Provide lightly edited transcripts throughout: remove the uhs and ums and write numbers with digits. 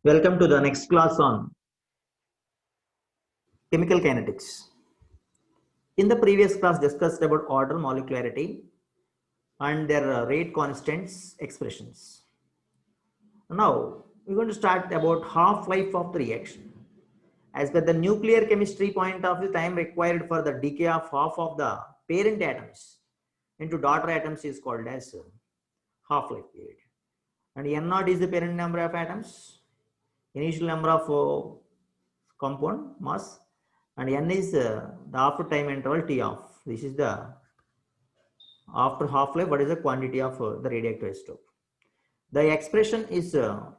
Welcome to the next class on chemical kinetics. In the previous class discussed about order molecularity and their rate constants expressions. Now we're going to start about half-life of the reaction. As per the nuclear chemistry point of view, time required for the decay of half of the parent atoms into daughter atoms is called as half-life period. And N0 is the parent number of atoms, initial number of compound mass, and n is the after time interval T off. This is the after half-life, what is the quantity of the radioactive isotope. The expression is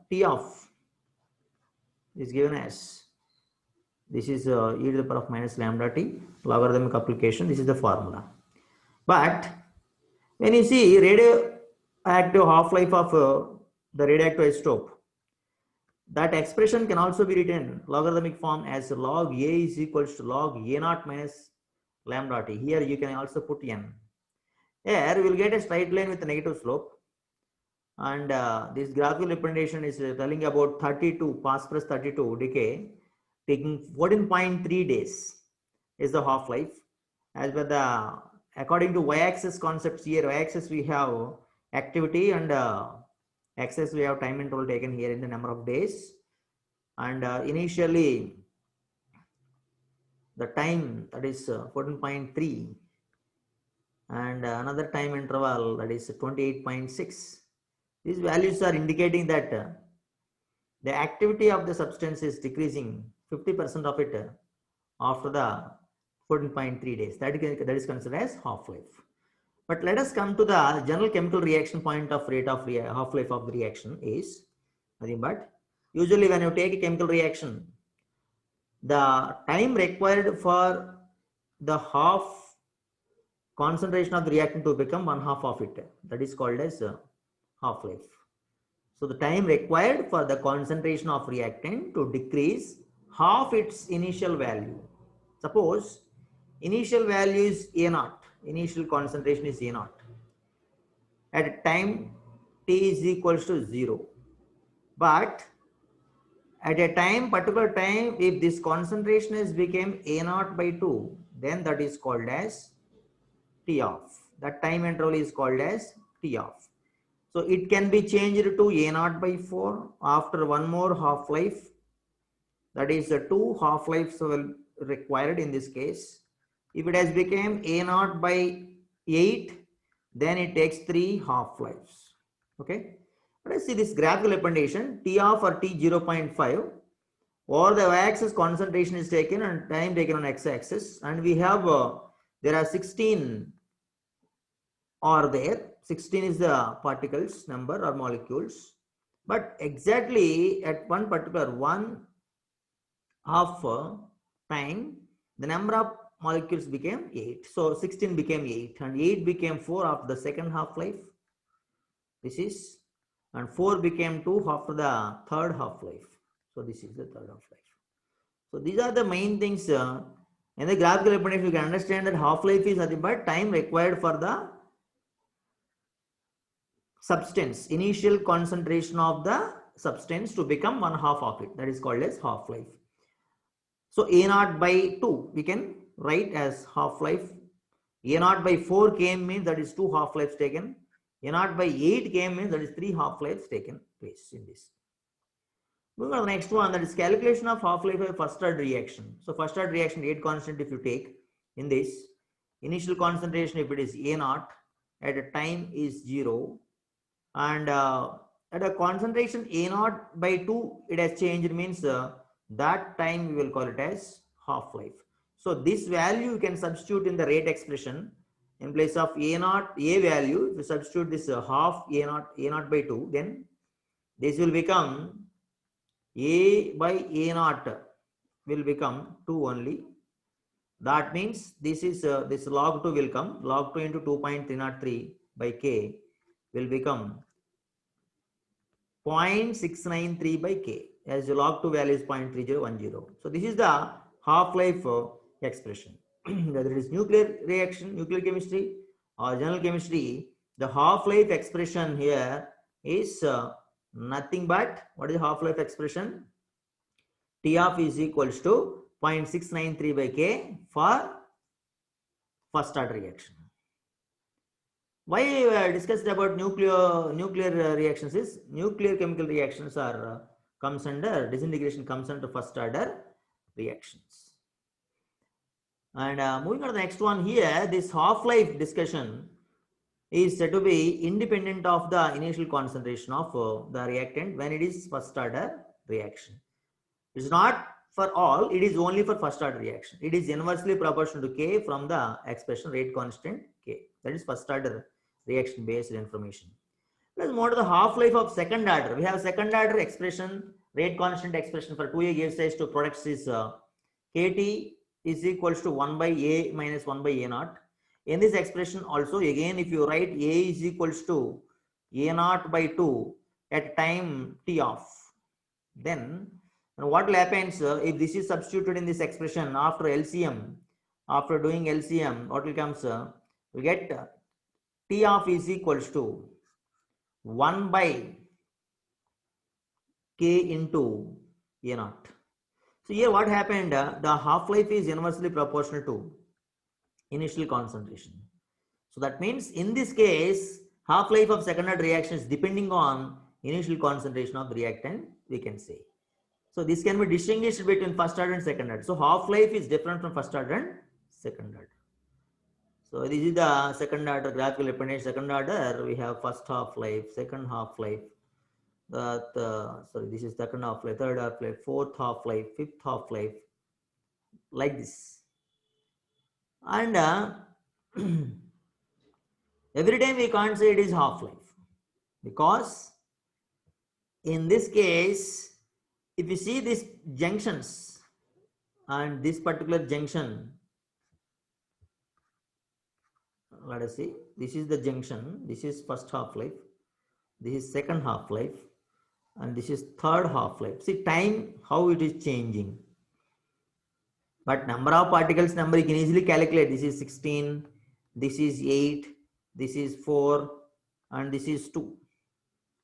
T off is given as, this is e to the power of minus lambda t, logarithmic application, this is the formula. But when you see radioactive half-life of the radioactive isotope, that expression can also be written logarithmic form as log A is equals to log A naught minus lambda t. Here you can also put n. Here we will get a straight line with a negative slope, and this graphical representation is telling about 32 phosphorus 32 decay taking 14.3 days is the half-life. As per the according to y-axis concepts, here y-axis we have activity and axis we have time interval taken here in the number of days, and initially the time, that is 14.3, and another time interval, that is 28.6. These values are indicating that the activity of the substance is decreasing 50% of it after the 14.3 days. That is considered as half-life. But let us come to the general chemical reaction point of rate of half-life of the reaction is nothing but, usually when you take a chemical reaction, the time required for the half concentration of the reactant to become one half of it, that is called as half-life. So the time required for the concentration of reactant to decrease half its initial value. Suppose initial value is A0, initial concentration is A0. At time t is equals to 0. But at a particular time, if this concentration is became A0 by 2, then that is called as T off. That time interval is called as T off. So it can be changed to A0 by 4 after one more half-life. That is the 2 half-lives will required in this case. If it has become A0 by 8, then it takes 3 half-lives. Okay. Let us see this graphical representation. T off or T 0.5, or the y-axis concentration is taken and time taken on x-axis, and we have there are 16 are there. 16 is the particles number or molecules, but exactly at one particular one half time the number of molecules became 8. So 16 became 8 and 8 became 4 after the second half-life. This is, and 4 became 2 after the third half-life. So this is the third half-life. So these are the main things in the graphical representation. You can understand that half-life is nothing but time required for the substance, initial concentration of the substance to become one half of it. That is called as half-life. So A0 by 2 we can write as half-life. A0 by 4 km means that is 2 half-lives taken. A0 by 8 km means that is 3 half-lives taken place in this. Moving on to the next one, that is calculation of half-life of first order reaction. So first order reaction rate constant, if you take in this, initial concentration if it is A0 at a time is 0, and at a concentration A0 by 2 it has changed, means that time we will call it as half-life. So this value you can substitute in the rate expression. In place of A0 A value, if you substitute this half A0 by 2, then this will become A by A0 will become 2 only. That means this is this log 2 will come, log 2 into 2.303 by K will become 0.693 by K, as the log 2 value is 0.3010. So this is the half-life expression. Whether it is nuclear reaction, nuclear chemistry or general chemistry, the half-life expression here is Nothing but, what is the half-life expression? T of is equals to 0.693 by K for first order reaction. Why discussed about nuclear reactions is nuclear chemical reactions are comes under disintegration comes under first order reactions. And moving on to the next one here, this half-life discussion is said to be independent of the initial concentration of the reactant when it is first order reaction. It's not for all, it is only for first order reaction. It is inversely proportional to K from the expression rate constant K. That is first order reaction based information. Let's move to the half-life of second order. We have second order expression, rate constant expression for 2A gives rise to products is Kt is equals to 1 by A minus 1 by A naught. In this expression also, again, if you write A is equals to A naught by 2 at time T off, then what will happen if this is substituted in this expression after LCM, after doing LCM, what will come, we get T off is equals to 1 by K into A naught. So here what happened, the half-life is inversely proportional to initial concentration. So that means in this case, half-life of second order reaction is depending on initial concentration of the reactant, we can say. So this can be distinguished between first order and second order. So half-life is different from first order and second order. So this is the second order graphical representation. Second order, we have first half-life, second half-life, sorry, this is second half-life, third half-life, fourth half-life, fifth half-life, like this. And every time we can't say it is half-life, because in this case, if you see these junctions and this particular junction, let us see, this is the junction, this is first half-life, this is second half-life, and this is third half-life. See time, how it is changing. But number of particles number you can easily calculate. This is 16, this is 8, this is 4, and this is 2.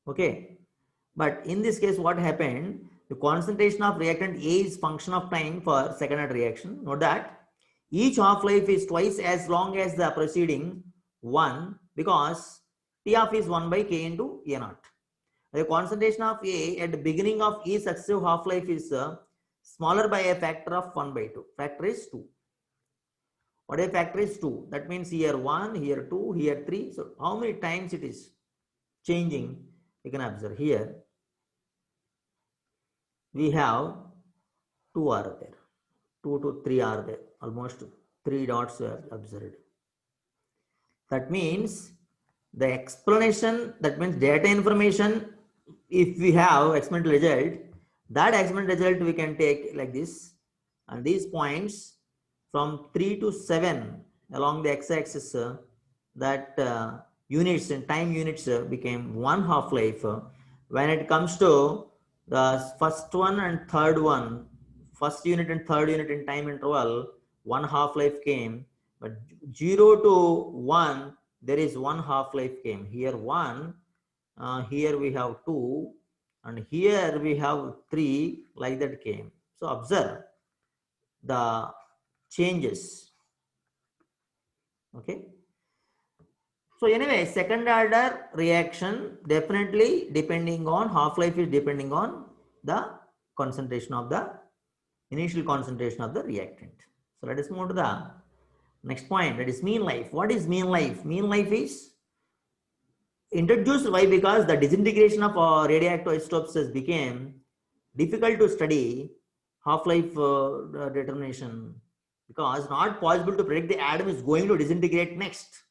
Okay. But in this case, what happened? The concentration of reactant A is function of time for second order reaction. Note that each half-life is twice as long as the preceding one, because T of is 1 by K into A naught. The concentration of A at the beginning of each successive half-life is smaller by a factor of 1 by 2. Factor is 2. What a factor is 2? That means here 1, here 2, here 3. So how many times it is changing? You can observe here. We have 2 are there. 2 to 3 are there. Almost 3 dots are observed. That means the explanation, that means data information, if we have experimental result, that experimental result we can take like this, and these points from 3 to 7 along the x-axis, that units and time units became one half-life. When it comes to the first one and third one, first unit and third unit in time interval, one half-life came, but 0 to 1, there is one half-life came. Here 1, here we have 2, and here we have 3, like that came. So observe the changes. Okay. So anyway, second order reaction definitely depending on half-life is depending on the concentration of the initial concentration of the reactant. So let us move to the next point, that is mean life. What is mean life? Mean life is introduced. Why? Because the disintegration of radioactive isotopes has became difficult to study half-life determination, because not possible to predict the atom is going to disintegrate next.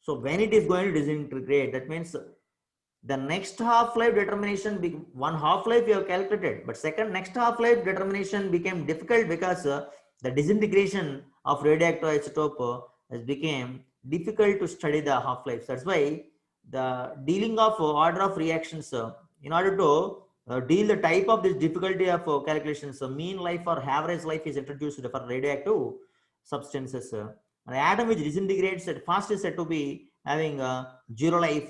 So when it is going to disintegrate, that means the next half-life determination, one half-life you have calculated, but next half-life determination became difficult because the disintegration of radioactive isotope has become difficult to study the half-life. That's why the dealing of order of reactions, in order to deal the type of this difficulty of calculations, mean life or average life is introduced for radioactive substances. An atom which disintegrates at fast is said to be having zero life.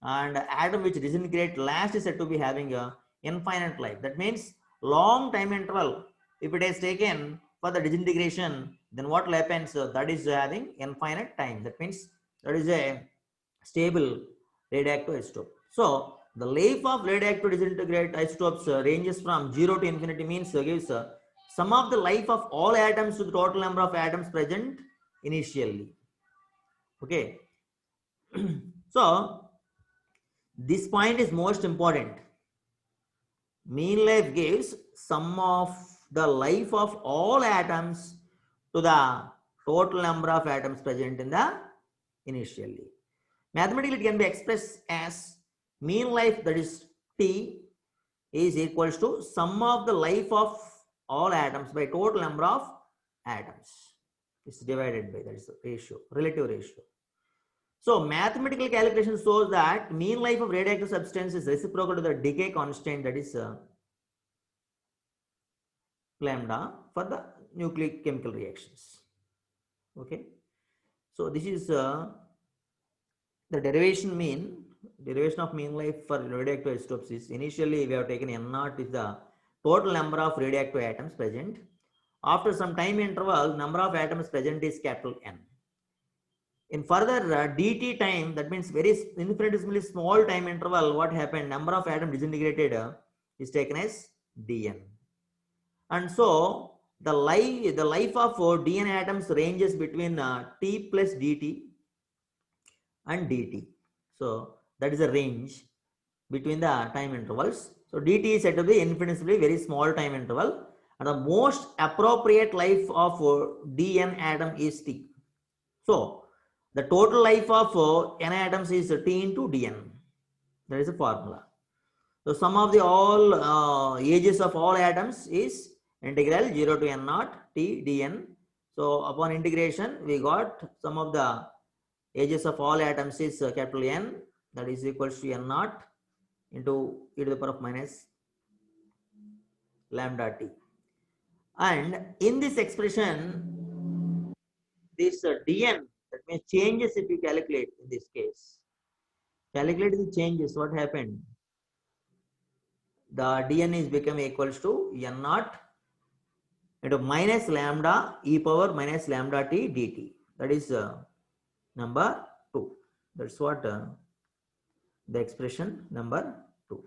and atom which disintegrate last is said to be having a infinite life. That means long time interval. If it is taken for the disintegration, then what will happen? So that is having infinite time. That means that is a stable radioactive isotope. So the life of radioactive disintegrate isotopes ranges from 0 to infinity, means gives sum of the life of all atoms to the total number of atoms present initially. Okay. So this point is most important. Mean life gives sum of the life of all atoms to the total number of atoms present in the initially. Mathematically, it can be expressed as mean life, that is T, is equals to sum of the life of all atoms by total number of atoms. It's divided by, that is the ratio, relative ratio. So mathematical calculation shows that mean life of radioactive substance is reciprocal to the decay constant, that is lambda, for the nucleic chemical reactions. Okay. So this is the derivation of mean life for radioactive isotopes is initially we have taken N naught is the total number of radioactive atoms present. After some time interval, number of atoms present is capital N. In further dt time, that means very infinitesimally small time interval, what happened? Number of atoms disintegrated is taken as dn. And so the life of dn atoms ranges between t plus dt and dt. So that is a range between the time intervals. So dt is said to be infinitesimally very small time interval, and the most appropriate life of dn atom is t. So the total life of n atoms is t into dn. That is a formula. So sum of the all ages of all atoms is integral 0 to n naught t dn. So upon integration, we got sum of the ages of all atoms is capital N, that is equals to n naught into e to the power of minus lambda t. And in this expression, this dn, that means changes if you calculate in this case. Calculate the changes, what happened? The dn is become equals to n naught into minus lambda e power minus lambda t dt. That is number 2. That's what the expression number 2.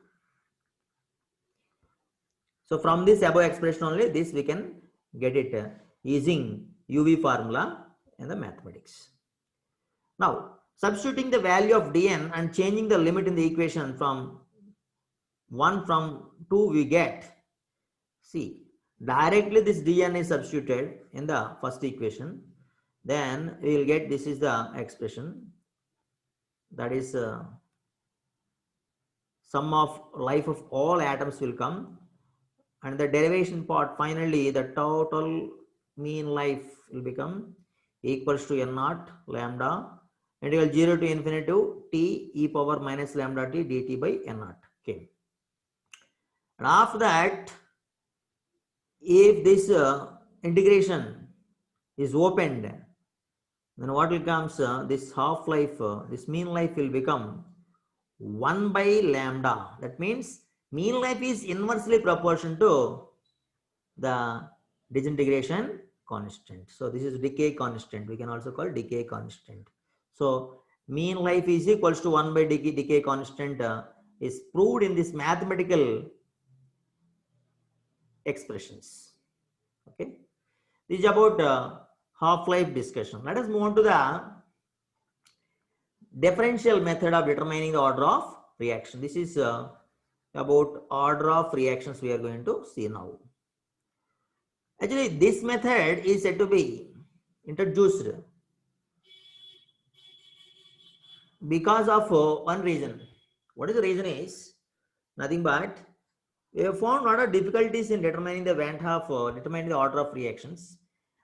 So from this above expression only, this we can get it using UV formula in the mathematics. Now substituting the value of dn and changing the limit in the equation from 1 from 2, we get, see, directly this dn is substituted in the first equation, then we will get, this is the expression, that is sum of life of all atoms will come, and the derivation part, finally the total mean life will become equals to n naught lambda integral 0 to infinity to t e power minus lambda t dt by n naught. Okay. And after that, if this integration is opened, then what will comes, this half life, this mean life will become 1 by lambda. That means mean life is inversely proportional to the disintegration constant. So this is decay constant. We can also call decay constant. So mean life is equals to 1 by decay constant is proved in this mathematical expressions. Okay. This is about half-life discussion. Let us move on to the differential method of determining the order of reaction. This is about order of reactions we are going to see now. Actually, this method is said to be introduced because of one reason. What is the reason is nothing but we have found a lot of difficulties in determining the determining the order of reactions.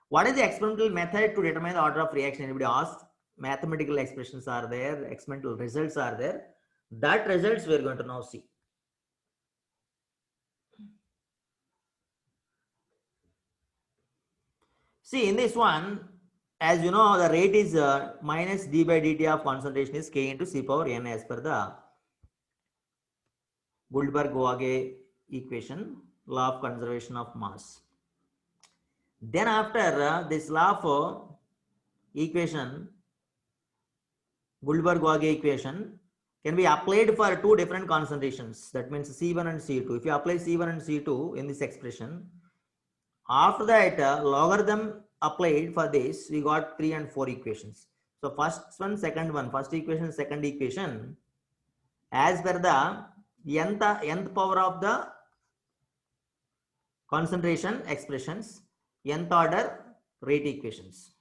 What is the experimental method to determine the order of reaction? Anybody asked? Mathematical expressions are there, experimental results are there. That results we are going to now see. See, in this one, as you know, the rate is minus d by dt of concentration is k into c power n as per the Guldberg-Waage equation, law of conservation of mass. Then after this law of equation, Guldberg-Waage equation can be applied for two different concentrations. That means C1 and C2. If you apply C1 and C2 in this expression, after that logarithm applied for this, we got 3 and 4 equations. So first one, second one, first equation, second equation, as per the nth power of the concentration expressions, nth order rate equations.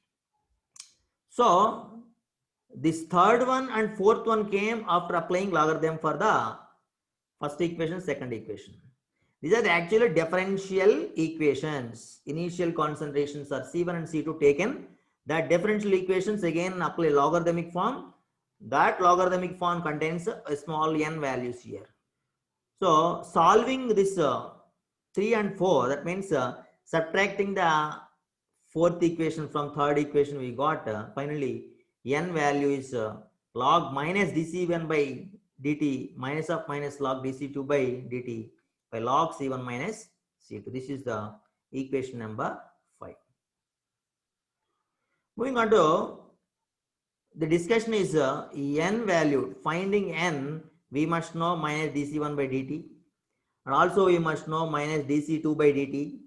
So this third one and fourth one came after applying logarithm for the first equation, second equation. These are the actual differential equations. Initial concentrations are C1 and C2 taken. That differential equations again apply logarithmic form. That logarithmic form contains a small n values here. So solving this 3 and 4, that means subtracting the fourth equation from third equation, we got finally n value is log minus dc1 by dt minus of minus log dc2 by dt by log c1 minus c2. This is the equation number 5. Moving on to the discussion is n value. Finding n, we must know minus dc1 by dt, and also we must know minus dc2 by dt.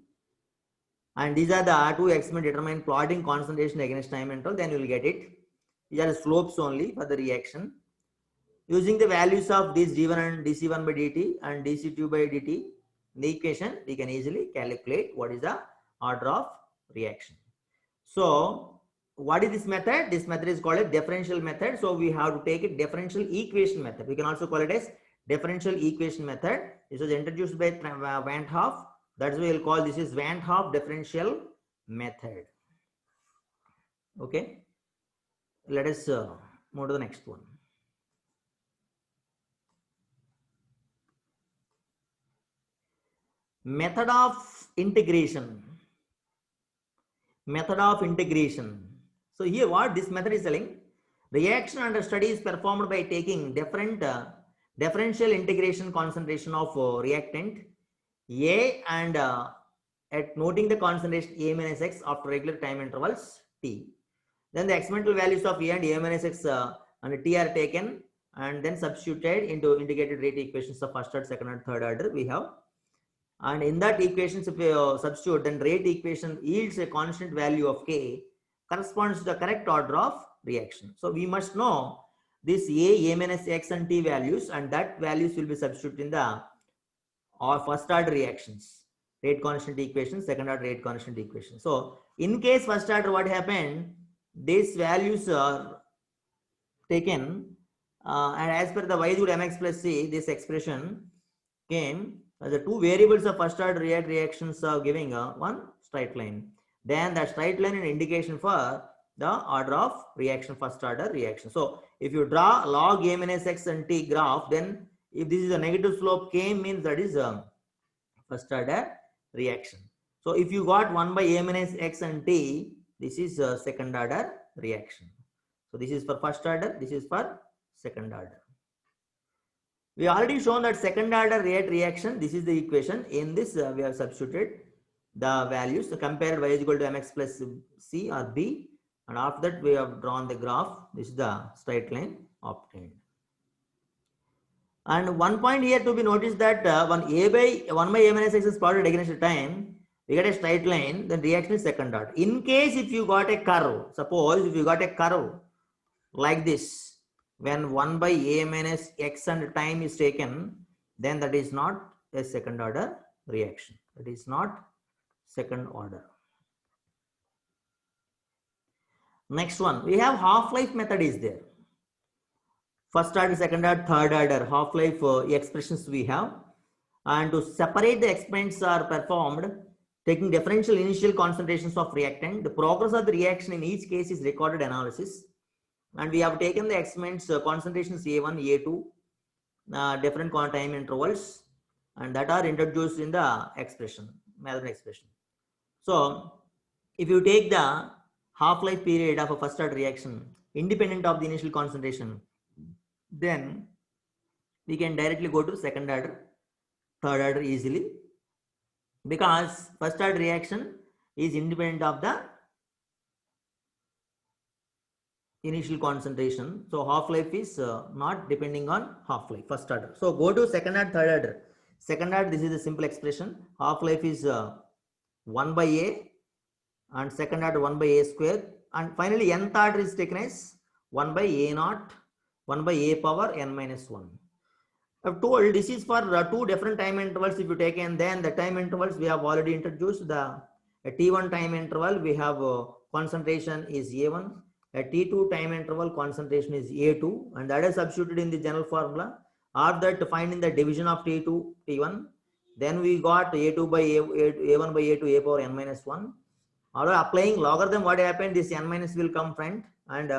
And these are the two experiments determine plotting concentration against time interval. Then you will get it. These are the slopes only for the reaction. Using the values of these d1 and dc1 by dt and dc2 by dt in the equation, we can easily calculate what is the order of reaction. So what is this method? This method is called a differential method. So we have to take a differential equation method. We can also call it as differential equation method. This was introduced by Van 't Hoff. That's why we'll call this is Van 't Hoff differential method. Okay. Let us move to the next one. Method of integration. Method of integration. So here what this method is telling, reaction under study is performed by taking different differential integration concentration of reactant A and at noting the concentration A minus X after regular time intervals T. Then the experimental values of A and A minus X and T are taken and then substituted into integrated rate equations of first order, second order, third order we have. And in that equations, if you substitute, then rate equation yields a constant value of K corresponds to the correct order of reaction. So we must know this A minus X and T values, and that values will be substituted in the first order reactions. Rate constant equation, second order rate constant equation. So in case first order, what happened? These values are taken and as per the y equal to mx plus c, this expression came. The two variables of first order reactions are giving one straight line. Then the straight line is an indication for the order of reaction, first order reaction. So if you draw log A minus X and T graph, then if this is a negative slope K means that is first order reaction. So if you got 1 by A minus X and T, this is second order reaction. So this is for first order, this is for second order. We already shown that second order rate reaction, this is the equation. In this we have substituted the values, so compared y is equal to mx plus c or b, and after that we have drawn the graph. This is the straight line obtained. And one point here to be noticed that when 1 by A minus X is plotted against the time, we get a straight line, then reaction is second order. In case if you got a curve, suppose if you got a curve like this, when 1 by A minus X and time is taken, then that is not a second order reaction. That is not second order. Next one, we have half-life method is there. First order, second order, third order half-life expressions we have. And to separate the experiments are performed taking differential initial concentrations of reactant. The progress of the reaction in each case is recorded analysis. And we have taken the experiments concentrations A1, A2, different time intervals, and that are introduced in the expression, Mathematical expression. So if you take the half-life period of a first order reaction independent of the initial concentration, then we can directly go to second order, third order easily, because first order reaction is independent of the initial concentration. So half-life is not depending on half-life, first order. So go to second order, third order. Second order, this is a simple expression. Half-life is 1 by A, and second order 1 by A square, and finally nth order is taken as 1 by A naught, 1 by A power n minus 1. I've told this is for two different time intervals. If you take, and then the time intervals we have already introduced. The T1 time interval we have concentration is A1. A T2 time interval concentration is A2, and that is substituted in the general formula. After that, finding the division of T2 T1, then we got A2 by A1 by A2 A power n minus 1. Although applying logarithm, what happened? This n minus will come front, and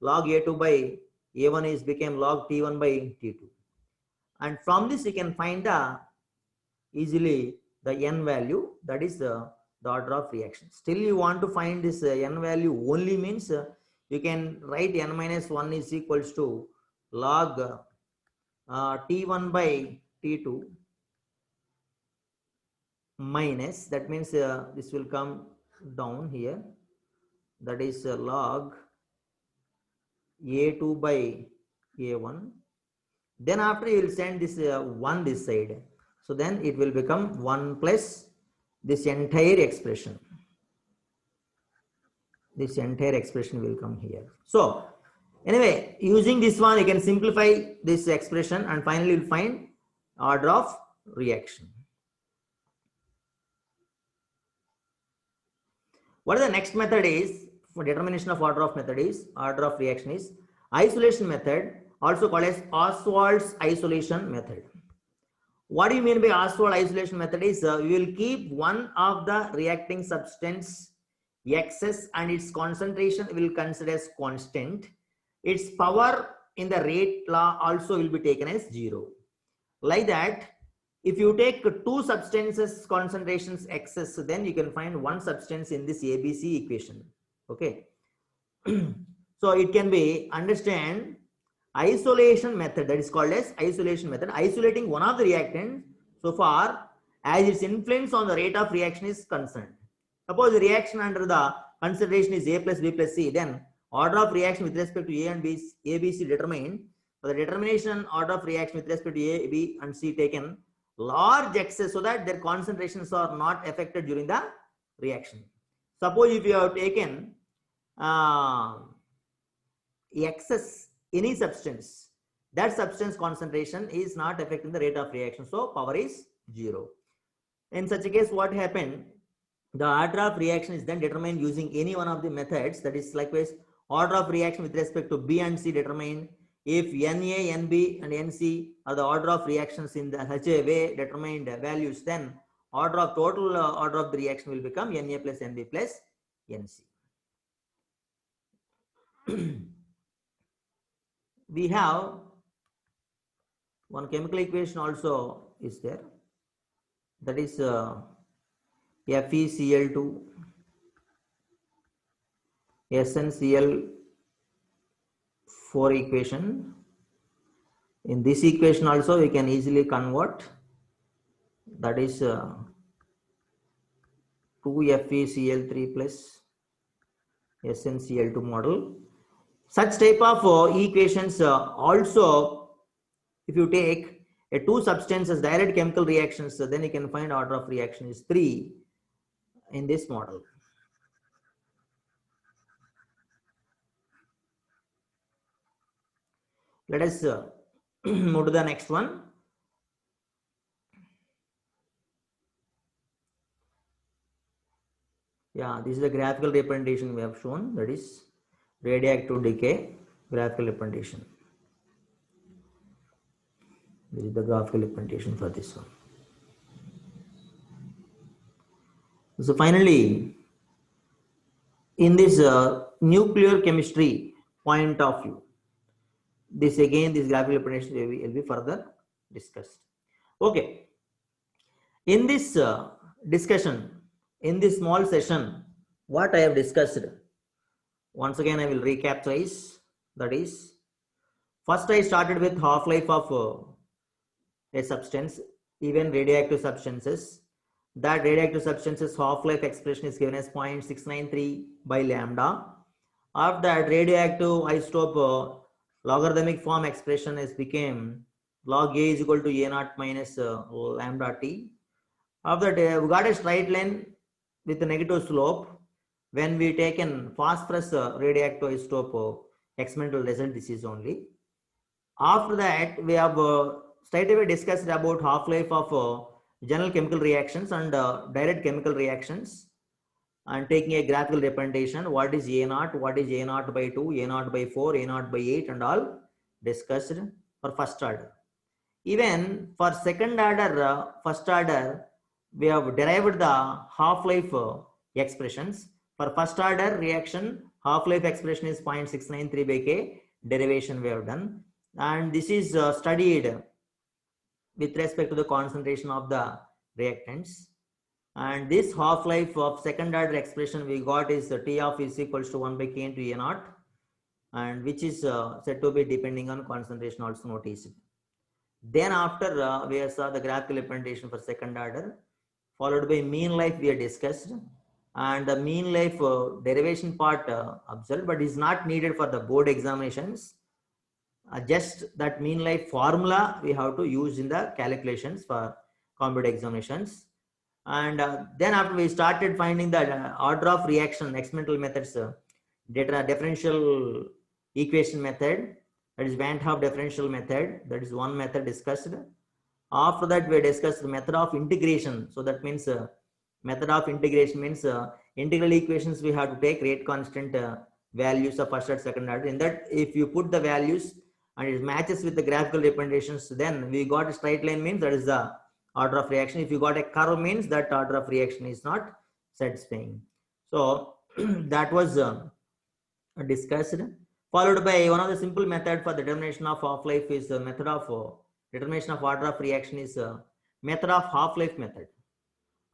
log A2 by A1 is became log T1 by T2. And from this you can find easily the n value, that is the order of reaction. Still you want to find this n value only, means you can write n minus 1 is equals to log T1 by T2 minus, that means this will come down here, that is log A2 by A1. Then after you will send this 1 this side. So then it will become 1 plus this entire expression. This entire expression will come here. So anyway, using this one you can simplify this expression, and finally you will find order of reaction. What is the next method is for determination of order of reaction is isolation method, also called as Ostwald's isolation method. What do you mean by Ostwald isolation method is we will keep one of the reacting substance excess and its concentration will consider as constant. Its power in the rate law also will be taken as 0. Like that, if you take two substances concentrations excess, then you can find one substance in this ABC equation. Okay. So it can be understand isolation method, that is called as isolation method, isolating one of the reactants so far as its influence on the rate of reaction is concerned. Suppose the reaction under the consideration is A plus B plus C, then order of reaction with respect to A and B, A, B, C determined. For the determination order of reaction with respect to A, B and C taken large excess so that their concentrations are not affected during the reaction. Suppose if you have taken excess any substance, that substance concentration is not affecting the rate of reaction, so power is 0. In such a case, what happened? The order of reaction is then determined using any one of the methods, that is likewise order of reaction with respect to B and C determined. If Na, Nb and Nc are the order of reactions in the such a way determined values, then order of total order of the reaction will become Na plus Nb plus Nc. We have one chemical equation also is there, that is FeCl2 SnCl4 equation. In this equation also we can easily convert, that is 2FeCl3 plus SnCl2 model. Such type of equations also, if you take two substances direct chemical reactions, then you can find order of reaction is 3 in this model. Let us move to the next one. Yeah, this is the graphical representation we have shown, that is radioactive decay graphical representation. This is the graphical representation for this one. So finally, in this nuclear chemistry point of view, this graphical representation will be further discussed. Okay. In this discussion, in this small session, what I have discussed, Once again, I will recap twice. That is, first I started with half-life of a substance, even radioactive substances. That radioactive substances half-life expression is given as 0.693 by lambda. After that, radioactive isotope logarithmic form expression is became log A is equal to A naught minus lambda T. After that, we got a straight line with a negative slope. When we taken phosphorus radioactive isotope experimental result, this is only. After that, we have straight away discussed about half-life of general chemical reactions and direct chemical reactions, and taking a graphical representation. What is A naught? What is A naught by 2, A naught by 4, A naught by 8, and all discussed for first order. Even for second order, first order, we have derived the half-life expressions. For first order reaction, half-life expression is 0.693 by K. Derivation we have done. And this is studied with respect to the concentration of the reactants. And this half-life of second order expression we got is T of is equals to 1 by K into A naught, and which is said to be depending on concentration, also noticed. Then after we saw the graphical representation for second order, followed by mean life we have discussed, and the mean life derivation part observed, but is not needed for the board examinations. Just that mean life formula we have to use in the calculations for competitive examinations. And then after we started finding the order of reaction experimental methods, differential equation method, that is Van 't Hoff differential method, that is one method discussed. After that we discussed the method of integration. So that means method of integration means integral equations we have to take rate constant values of first order, second order. In that, if you put the values and it matches with the graphical representations, then we got a straight line, means that is the order of reaction. If you got a curve, means that order of reaction is not satisfying. So that was discussed. Followed by one of the simple method for the determination of half-life is the method of determination of order of reaction is method of half-life method,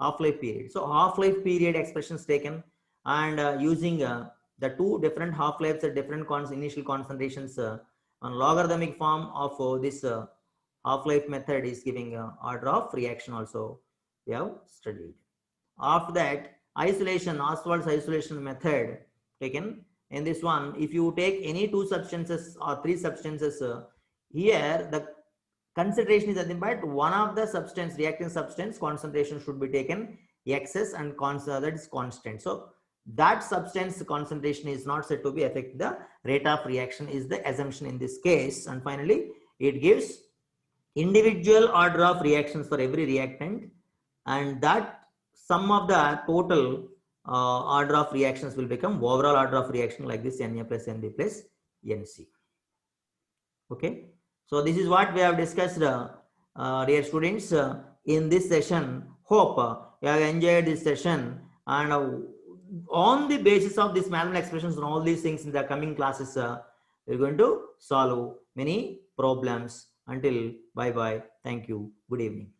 half-life period. So half-life period expressions taken, and using the two different half-lives at different initial concentrations on logarithmic form of this half-life method is giving order of reaction also we have studied. After that, isolation, Ostwald's isolation method taken. In this one, if you take any two substances or three substances, here the consideration is nothing but one of the substance, reacting substance concentration should be taken excess and that is constant. So that substance concentration is not said to be affect the rate of reaction is the assumption in this case. And finally, it gives individual order of reactions for every reactant, and that sum of the total order of reactions will become overall order of reaction like this, Na plus Nb plus Nc. Okay, so this is what we have discussed, dear students, in this session. Hope you have enjoyed this session, and on the basis of these mathematical expressions and all these things in the coming classes, we are going to solve many problems. Until bye bye, thank you, good evening.